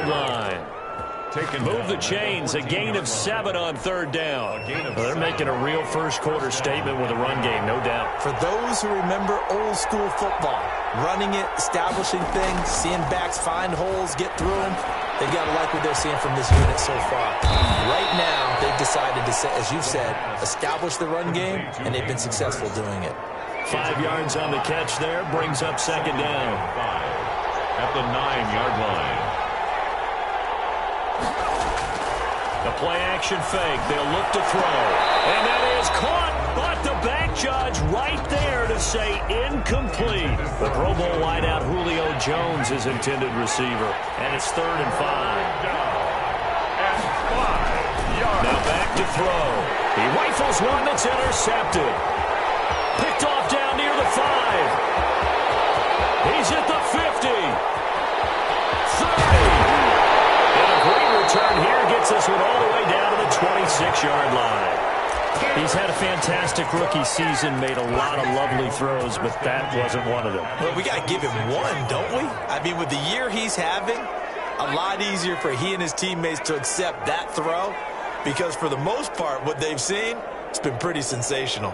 7-yard line. Move the chains, a gain of 7 on third down. Well, they're making a real first-quarter statement with a run game, no doubt. For those who remember old-school football, running it, establishing things, seeing backs find holes, get through them, they've got to like what they're seeing from this unit so far. Right now, they've decided to, as you've said, establish the run game, and they've been successful doing it. 5 yards on the catch there, brings up second down. At the 9-yard line. The play-action fake. They'll look to throw. And that is caught, but the back judge right there to say incomplete. The Pro Bowl wideout Julio Jones is intended receiver. And it's 3rd and 5. Now back to throw. He rifles one that's intercepted. Picked off down near the 5. He's at the 50. 30. And a great return here gets us one all the way down to the 26-yard line. He's had a fantastic rookie season, made a lot of lovely throws, but that wasn't one of them. Well, we got to give him one, don't we? I mean, with the year he's having, a lot easier for he and his teammates to accept that throw because for the most part, what they've seen, it's been pretty sensational.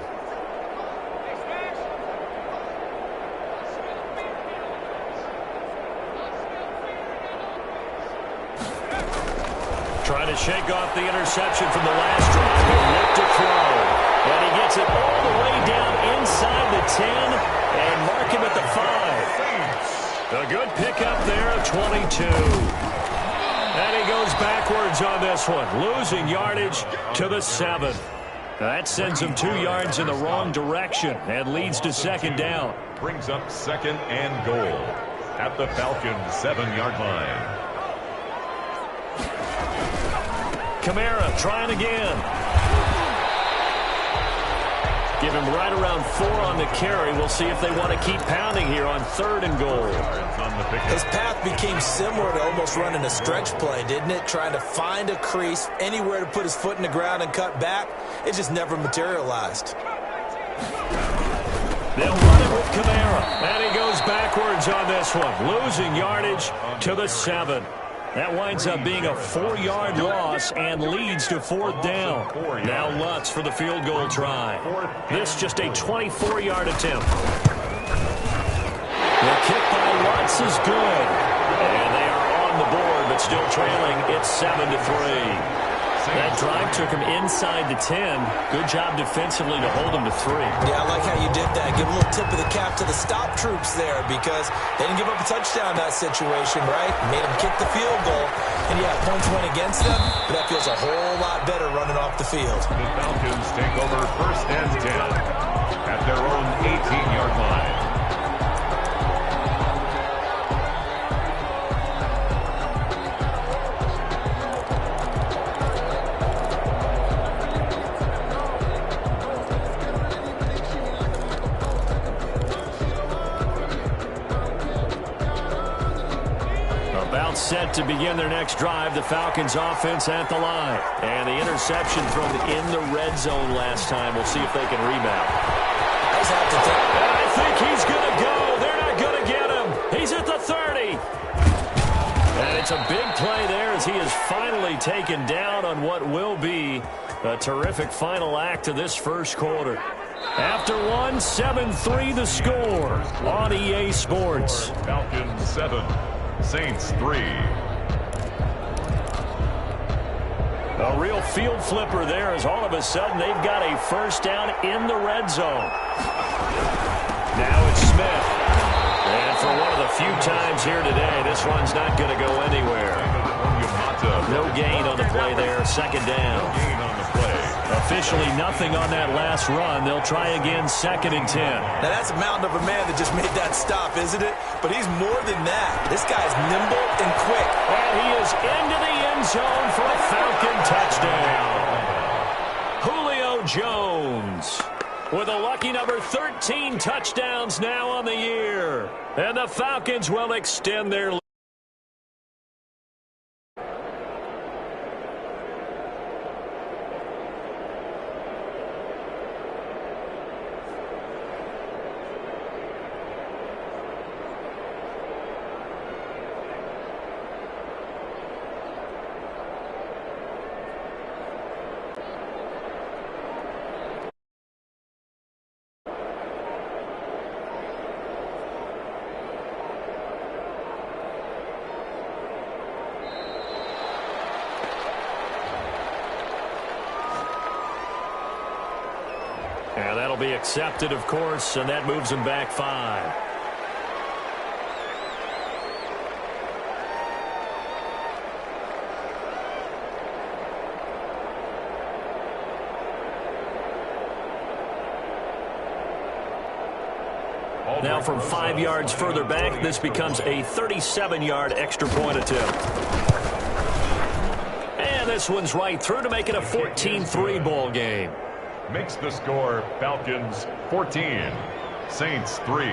Trying to shake off the interception from the last drive. He'll look to throw. And he gets it all the way down inside the 10 and mark him at the 5. A good pickup there of 22. And he goes backwards on this one, losing yardage to the 7. That sends him 2 yards in the wrong direction and leads to second down. Brings up second and goal at the Falcons' 7-yard line. Kamara trying again. Give him right around 4 on the carry. We'll see if they want to keep pounding here on 3rd and goal. His path became similar to almost running a stretch play, didn't it? Trying to find a crease, anywhere to put his foot in the ground and cut back. It just never materialized. They'll run it with Kamara. And he goes backwards on this one, losing yardage to the 7. That winds up being a 4-yard loss and leads to 4th down. Now Lutz for the field goal try. This just a 24-yard attempt. The kick by Lutz is good. And they are on the board, but still trailing. It's 7-3. That drive took him inside the 10. Good job defensively to hold him to 3. Yeah, I like how you did that. Give a little tip of the cap to the stop troops there because they didn't give up a touchdown in that situation, right? Made them kick the field goal. And, yeah, points went against them, but that feels a whole lot better running off the field. The Falcons take over 1st and 10 at their own 18-yard line. Set to begin their next drive. The Falcons offense at the line. And the interception thrown in the red zone last time. We'll see if they can rebound. And I think he's going to go. They're not going to get him. He's at the 30. And it's a big play there as he is finally taken down on what will be a terrific final act to this first quarter. After 1, 7-3 the score on EA Sports. Falcons 7. Saints 3. A real field flipper there as all of a sudden they've got a first down in the red zone. Now it's Smith. And for one of the few times here today, this one's not going to go anywhere. No gain on the play there. Second down. Officially nothing on that last run. They'll try again 2nd and 10. Now that's a mountain of a man that just made that stop, isn't it? But he's more than that. This guy's nimble and quick. And he is into the end zone for a Falcon touchdown. Julio Jones with a lucky number 13 touchdowns now on the year. And the Falcons will extend their lead. That'll be accepted, of course, and that moves them back 5. Now from 5 yards further back, this becomes a 37-yard extra point attempt. And this one's right through to make it a 14-3 ball game. Makes the score Falcons 14, Saints 3.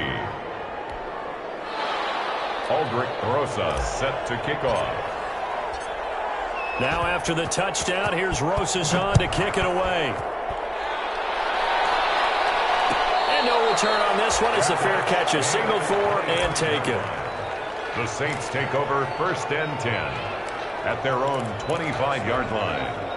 Aldrich Rosa set to kick off. Now after the touchdown, here's Rosas on to kick it away. No return on this one as the fair catch is signaled for and taken. The Saints take over 1st and 10 at their own 25-yard line.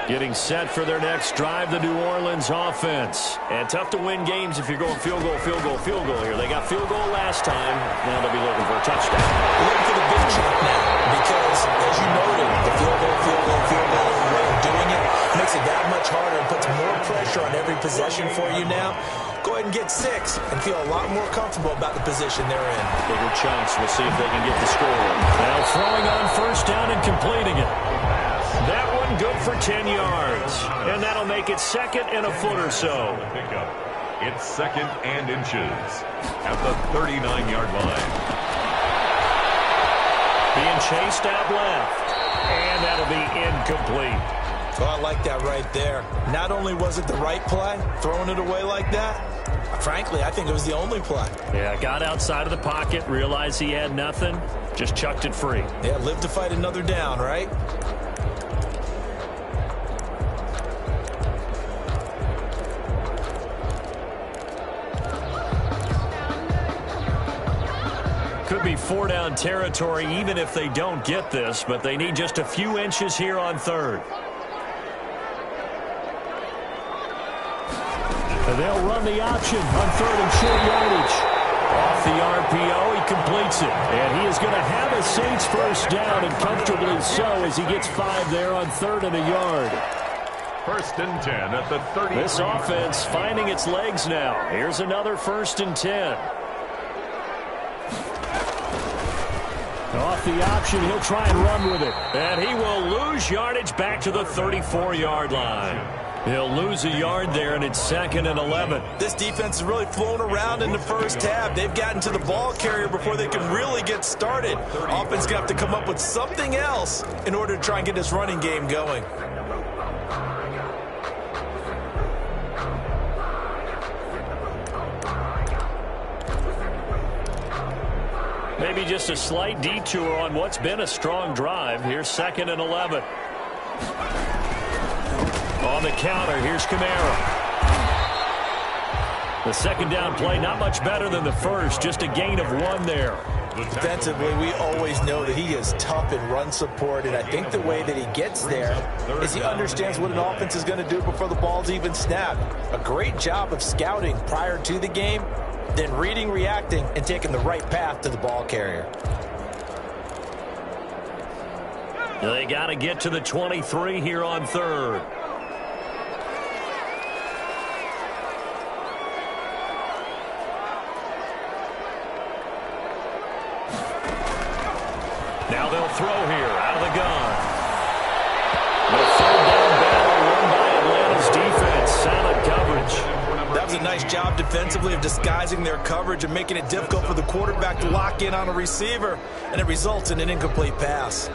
Getting set for their next drive, the New Orleans offense. And tough to win games if you're going field goal, field goal, field goal here. They got field goal last time. Now they'll be looking for a touchdown. Looking for the big chunk now because, as you noted, the field goal way of doing it makes it that much harder and puts more pressure on every possession for you now. Go ahead and get 6 and feel a lot more comfortable about the position they're in. Bigger chunks. We'll see if they can get the score. Now throwing on 1st down and completing it. That one good for 10 yards. And that'll make it 2nd and a foot or so. It's 2nd and inches at the 39-yard line. Being chased out left. And that'll be incomplete. Oh, I like that right there. Not only was it the right play, throwing it away like that, frankly, I think it was the only play. Yeah, got outside of the pocket, realized he had nothing, just chucked it free. Yeah, live to fight another down, right? Could be 4-down territory even if they don't get this, but they need just a few inches here on 3rd. And they'll run the option on 3rd and short yardage. Off the RPO, he completes it. And he is going to have a Saints 1st down, and comfortably so as he gets 5 there on 3rd and a yard. 1st and 10 at the 30. This offense finding its legs now. Here's another 1st and 10. Off the option, he'll try and run with it. And he will lose yardage back to the 34-yard line. He'll lose a yard there, and it's 2nd and 11. This defense is really flown around in the first half. They've gotten to the ball carrier before they can really get started. Offense going to have to come up with something else in order to try and get this running game going. Maybe just a slight detour on what's been a strong drive. Here's 2nd and 11. On the counter, here's Kamara. The 2nd down play, not much better than the first, just a gain of 1 there. Defensively, we always know that he is tough in run support, and I think the way that he gets there is he understands what an offense is going to do before the ball's even snapped. A great job of scouting prior to the game, then reading, reacting, and taking the right path to the ball carrier. They got to get to the 23 here on 3rd. Now they'll throw here out of the gun. The 3rd down battle won by Atlanta's defense. Solid coverage. That was a nice job defensively of disguising their coverage and making it difficult for the quarterback to lock in on a receiver, and it results in an incomplete pass.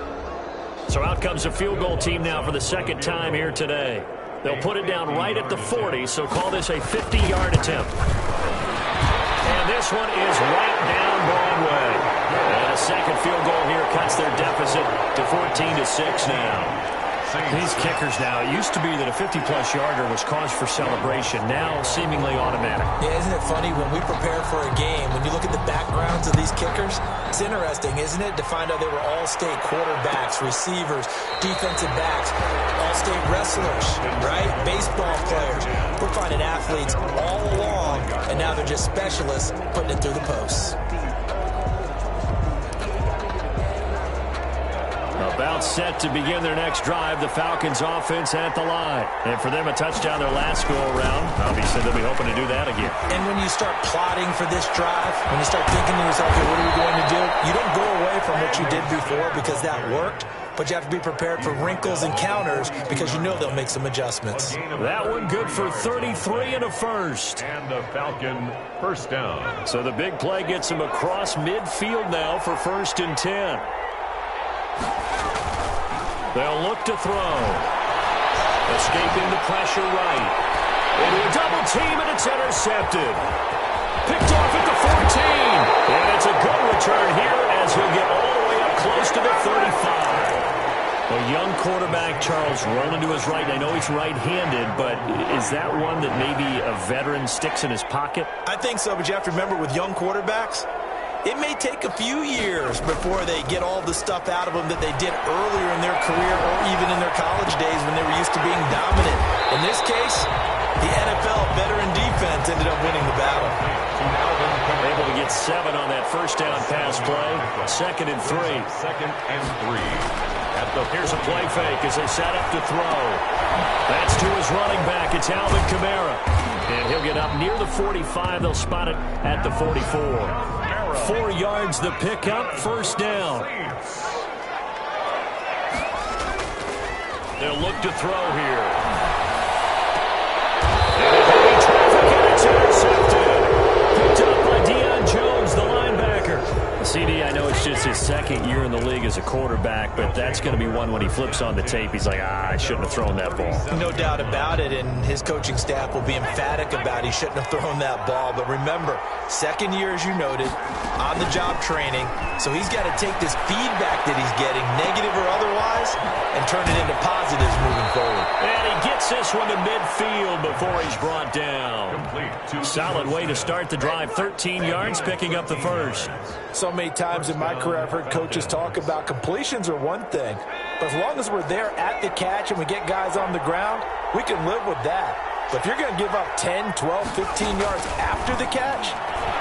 So out comes a field goal team now for the 2nd time here today. They'll put it down right at the 40, so call this a 50-yard attempt. And this one is right down Broadway. And a 2nd field goal here cuts their deficit to 14-6 now. Saints. These kickers now, it used to be that a 50-plus yarder was cause for celebration. Now, seemingly automatic. Yeah, isn't it funny when we prepare for a game, when you look at the backgrounds of these kickers, it's interesting, isn't it, to find out they were all-state quarterbacks, receivers, defensive backs, all-state wrestlers, right? Baseball players. We're finding athletes all along, and now they're just specialists putting it through the posts. About set to begin their next drive, the Falcons offense at the line. And for them, a touchdown their last go-around. Obviously, they'll be hoping to do that again. And when you start plotting for this drive, when you start thinking to yourself, okay, what are we going to do? You don't go away from what you did before because that worked, but you have to be prepared for wrinkles and counters because you know they'll make some adjustments. That one good for 33 and a first. And a Falcon first down. So the big play gets him across midfield now for 1st and 10. They'll look to throw. Escaping the pressure right. Into a double team, and it's intercepted. Picked off at the 14. And it's a good return here as he'll get all the way up close to the 35. A young quarterback, Charles, rolling to his right. I know he's right-handed, but is that one that maybe a veteran sticks in his pocket? I think so, but you have to remember with young quarterbacks, it may take a few years before they get all the stuff out of them that they did earlier in their career or even in their college days when they were used to being dominant. In this case, the NFL veteran defense ended up winning the battle. Able to get 7 on that first down pass play. 2nd and 3. 2nd and 3. Here's a play fake as they set up to throw. That's to his running back. It's Alvin Kamara. And he'll get up near the 45. They'll spot it at the 44. 4 yards the pickup, 1st down. They'll look to throw here. And traffic, and it's intercepted. Picked up by Deion Jones, the linebacker. CD, I know it's just his 2nd year in the league as a quarterback, but that's going to be one when he flips on the tape. He's like, I shouldn't have thrown that ball. No doubt about it, and his coaching staff will be emphatic about he shouldn't have thrown that ball. But remember, 2nd year, as you noted, on-the-job training, so he's got to take this feedback that he's getting, negative or otherwise, and turn it into positives moving forward. And he gets this one to midfield before he's brought down. Solid way to start the drive. 13 yards, picking up the first. So many times in my career I've heard coaches talk about completions are one thing, but as long as we're there at the catch and we get guys on the ground, we can live with that. But if you're going to give up 10, 12, 15 yards after the catch,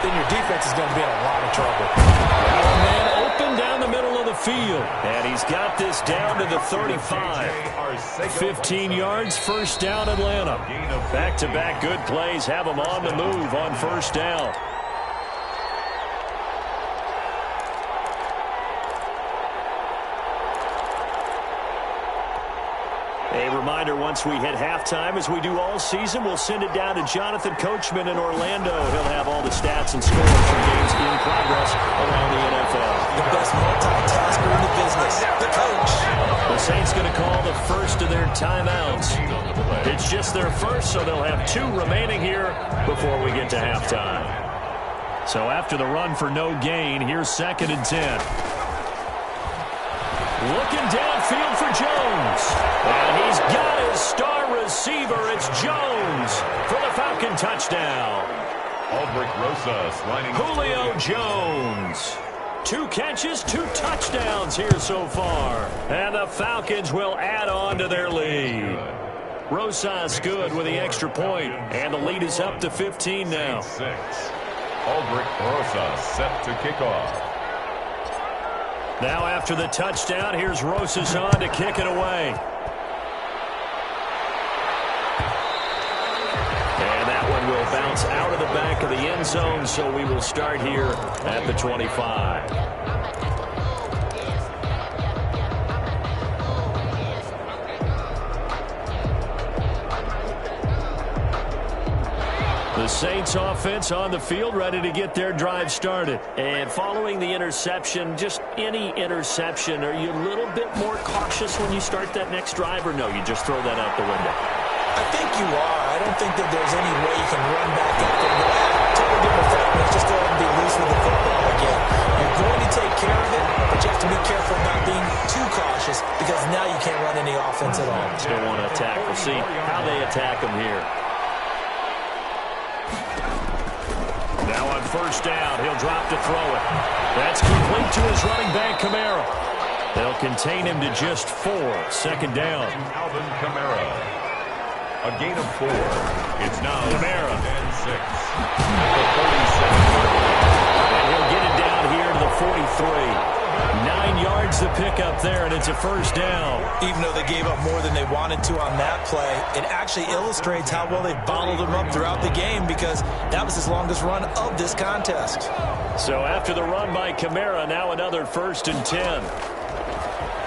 then your defense is going to be in a lot of trouble. Well, man, open down the middle of the field, and he's got this down to the 35. 15 yards, 1st down Atlanta. Back-to-back good plays have them on the move on 1st down. A reminder, once we hit halftime, as we do all season, we'll send it down to Jonathan Coachman in Orlando. He'll have all the stats and scores from games in progress around the NFL. The best multitasker in the business, the coach. The Saints going to call the first of their timeouts. It's just their first, so they'll have 2 remaining here before we get to halftime. So after the run for no gain, here's 2nd and 10. Looking downfield for Jones. And he's got his star receiver. It's Jones for the Falcon touchdown. Aldrich Rosas lining Julio Jones. 2 catches, 2 touchdowns here so far. And the Falcons will add on to their lead. Rosas good with the extra point. And the lead is up to 15 now. 6. Aldrich Rosas set to kick off. Now after the touchdown, here's Rosas on to kick it away. And that one will bounce out of the back of the end zone, so we will start here at the 25. The Saints offense on the field, ready to get their drive started. And following the interception, just any interception, are you a little bit more cautious when you start that next drive, or no, you just throw that out the window? I think you are. I don't think that there's any way you can run back out there and go, totally different effect. Let's just go ahead and be loose with the football again. You're going to take care of it, but you have to be careful about being too cautious because now you can't run any offense at all. Still want to attack. We'll see how they attack him here. Now on first down, he'll drop to throw it. That's complete to his running back, Kamara. They'll contain him to just 4. Second down. Alvin Kamara. A gain of 4. It's now Kamara. And 6. At the 47. And he'll get it down here to the 43. 9 yards to pick up there, and it's a first down. Even though they gave up more than they wanted to on that play, it actually illustrates how well they bottled him up throughout the game because that was his longest run of this contest. So after the run by Kamara, now another 1st and 10.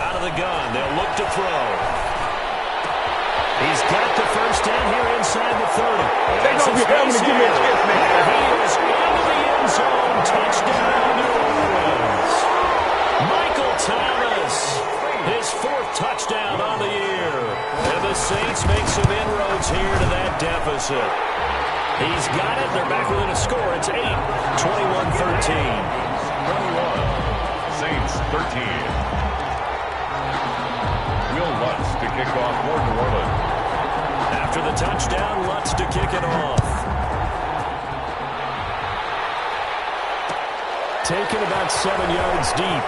Out of the gun, they'll look to throw. He's got the first down here inside the 30. Take off your helmet and give me a kiss, man. He is into the end zone. Touchdown, New Orleans. Michael Thomas, his 4th touchdown on the year. And the Saints make some inroads here to that deficit. He's got it. They're back within a score. It's 8, 21-13. 21. Saints 13. Will Lutz to kick off for New Orleans. After the touchdown, Lutz to kick it off. Taken about 7 yards deep.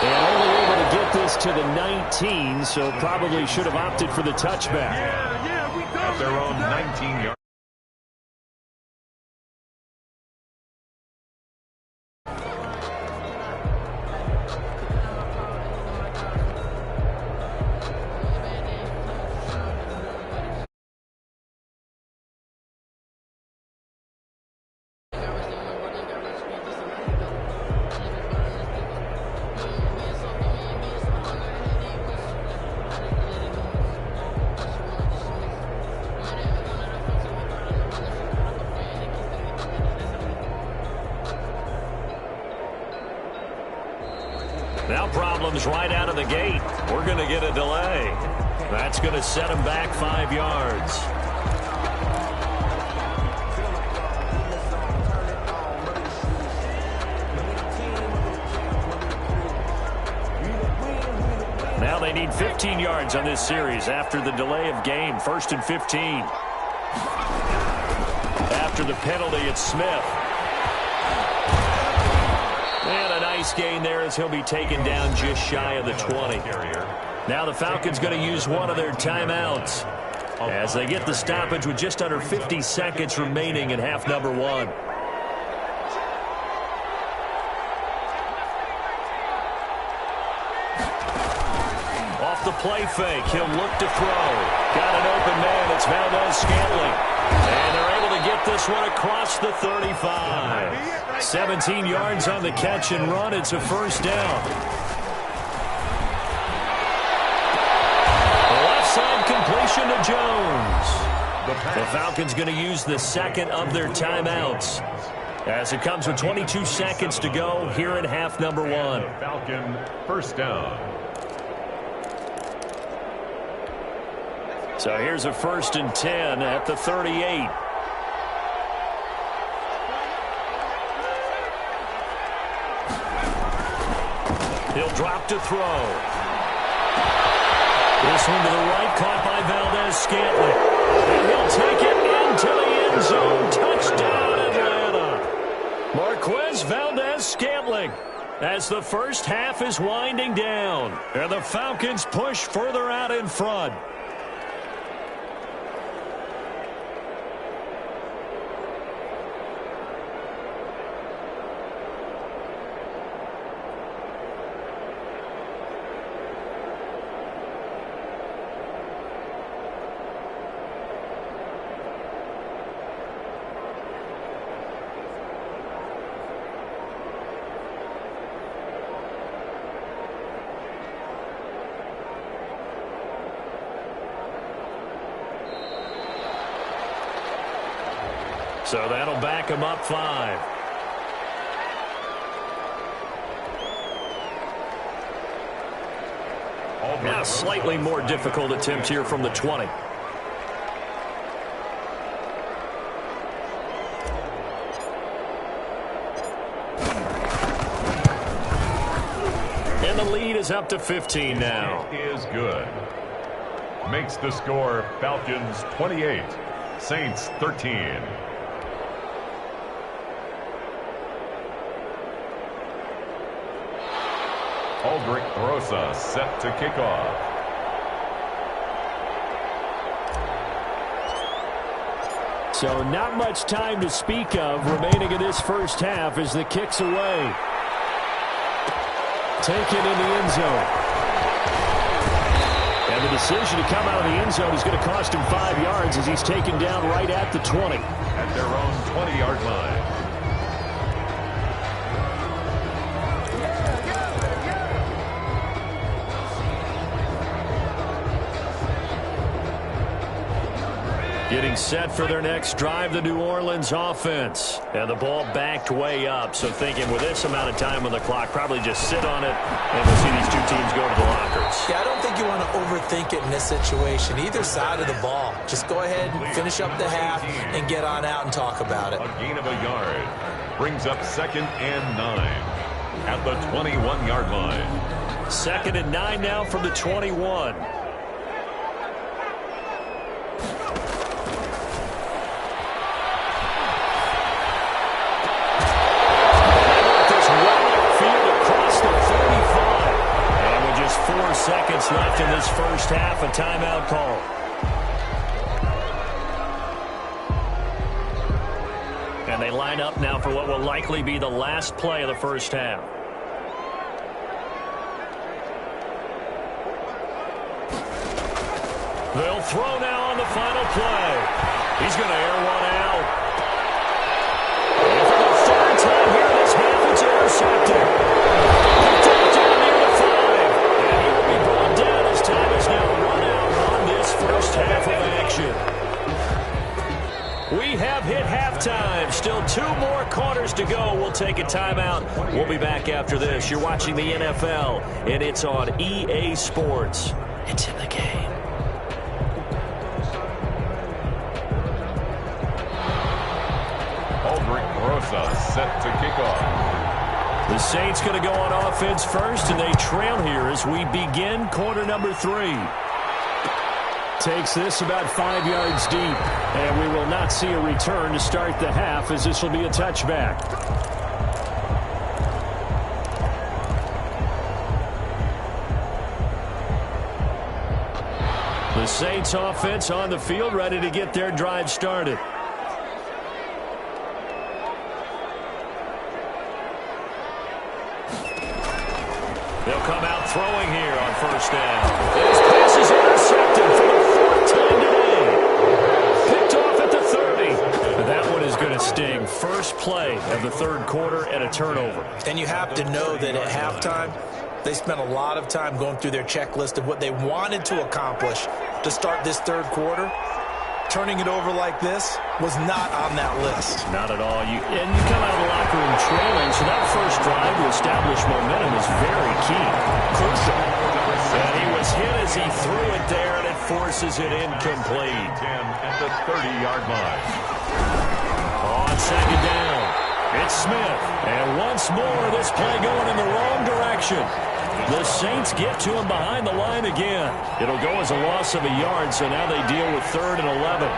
And only able to get this to the 19, so probably should have opted for the touchback. At their own 19-yard. Now problems right out of the gate. We're going to get a delay. That's going to set him back 5 yards. Now they need 15 yards on this series after the delay of game. 1st and 15. After the penalty, it's Smith. And a nice gain there as he'll be taken down just shy of the 20. Now the Falcons going to use one of their timeouts as they get the stoppage with just under 50 seconds remaining in half number 1. Off the play fake, he'll look to throw. Got an open man, it's Valdez-Scantling. And they're able to get this one across the 35. 17 yards on the catch and run. It's a first down. The left side completion to Jones. The Falcons going to use the 2nd of their timeouts as it comes with 22 seconds to go here in half number 1. Falcon first down. So here's a 1st and 10 at the 38. He'll drop to throw. This one to the right, caught by Valdez-Scantling. And he'll take it into the end zone. Touchdown, Atlanta. Marquez Valdez-Scantling as the first half is winding down. And the Falcons push further out in front. So that'll back him up 5. Now, slightly more difficult attempt here from the 20. And the lead is up to 15 now. It is good. Makes the score Falcons 28, Saints 13. Aldrich Rosa set to kick off. So not much time to speak of remaining in this first half as the kick's away. Taken in the end zone. And the decision to come out of the end zone is going to cost him 5 yards as he's taken down right at the 20. At their own 20-yard line. Getting set for their next drive, the New Orleans offense. And the ball backed way up. So thinking with this amount of time on the clock, probably just sit on it, and we'll see these two teams go to the lockers. Yeah, I don't think you want to overthink it in this situation. Either side of the ball. Just go ahead and finish up the half and get on out and talk about it. A gain of a yard. Brings up 2nd and 9 at the 21-yard line. 2nd and 9 now from the 21. Seconds left in this first half, a timeout call. And they line up now for what will likely be the last play of the first half. They'll throw now on the final play. He's going to air one out. And for the third time here in this half, it's intercepted. Time is now run out on this first half of action. We have hit halftime. Still 2 more quarters to go. We'll take a timeout. We'll be back after this. You're watching the NFL, and it's on EA Sports. It's in the game. Aldrich Rosa set to kick off. The Saints going to go on offense first, and they trail here as we begin quarter number 3. Takes this about 5 yards deep, and we will not see a return to start the half as this will be a touchback. The Saints offense on the field ready to get their drive started. They'll come out throwing here on first down. His pass is intercepted for the 4th time today. Picked off at the 30. That one is going to sting. First play of the third quarter and a turnover. And you have to know that at halftime, they spent a lot of time going through their checklist of what they wanted to accomplish to start this third quarter. Turning it over like this was not on that list. Not at all. You come out of the locker room trailing, so that first drive to establish momentum is very key. Crucial. And he was hit as he threw it there, and it forces it incomplete. 10 at the 30-yard line. On second down, it's Smith. And once more, this play going in the wrong direction. The Saints get to him behind the line again. It'll go as a loss of a yard, so now they deal with 3rd and 11.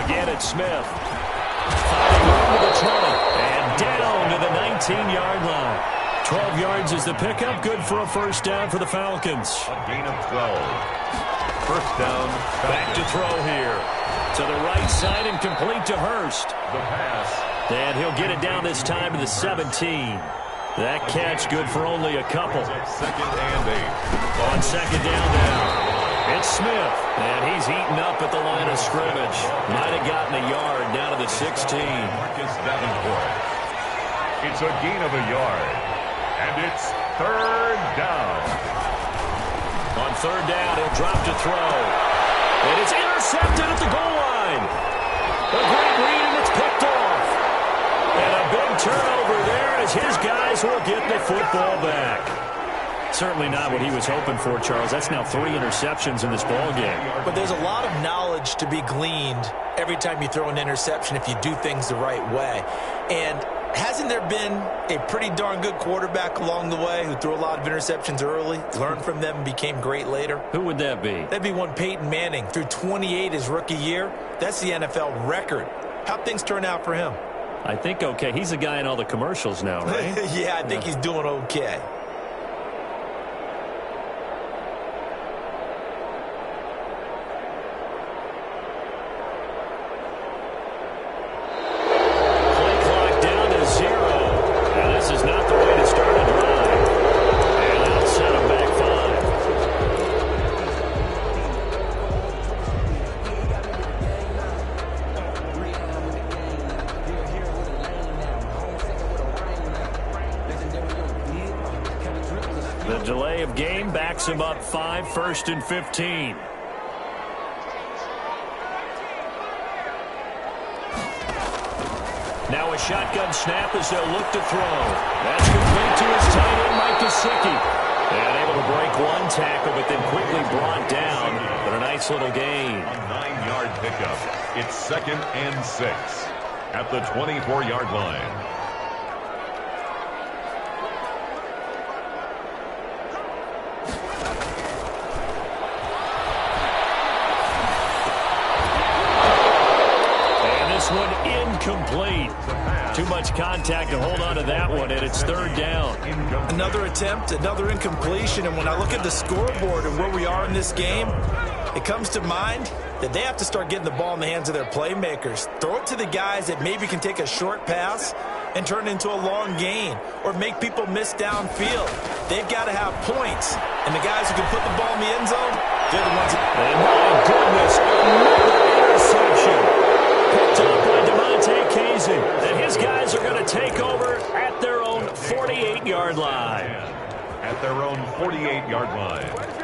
Again, it's Smith. Fighting over the 20 and down to the 19-yard line. 12 yards is the pickup. Good for a first down for the Falcons. A gain of 12. First down. Back to throw here. To the right side and complete to Hurst. The pass. And he'll get it down this time to the 17. That catch good for only a couple. 2nd and 8. On second down now, it's Smith. And he's eaten up at the line of scrimmage. Might have gotten a yard down to the 16. Marcus Davenport. It's a gain of a yard. And it's 3rd down. On 3rd down, he'll drop to throw. And it's intercepted at the goal line. A great read, and it's picked off. And a big turnover there as as his guys will get the football back. Certainly not what he was hoping for, Charles. That's now 3 interceptions in this ball game. But there's a lot of knowledge to be gleaned every time you throw an interception if you do things the right way. And hasn't there been a pretty darn good quarterback along the way who threw a lot of interceptions early, learned from them, and became great later? Who would that be? That'd be one Peyton Manning. Threw 28 his rookie year. That's the NFL record. How'd things turn out for him? I think okay. He's a guy in all the commercials now, right? Yeah, I think he's doing okay. The delay of game backs him up 5, 1st and 15. Now a shotgun snap as they'll look to throw. That's complete to his tight end, Mike Gesicki. And able to break one tackle, but then quickly brought down. But a nice little gain. A 9-yard pickup. It's 2nd and 6 at the 24-yard line. Incomplete. Too much contact to hold on to that one, and it's 3rd down. Another attempt, another incompletion, and when I look at the scoreboard and where we are in this game, it comes to mind that they have to start getting the ball in the hands of their playmakers. Throw it to the guys that maybe can take a short pass and turn it into a long gain or make people miss downfield. They've got to have points, and the guys who can put the ball in the end zone, they're the ones that... And my goodness, another interception. Picked up by DeMonte Casey. And his guys are going to take over at their own 48-yard line. At their own 48-yard line.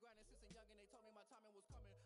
Grinding since a youngin', they told me my timing was coming.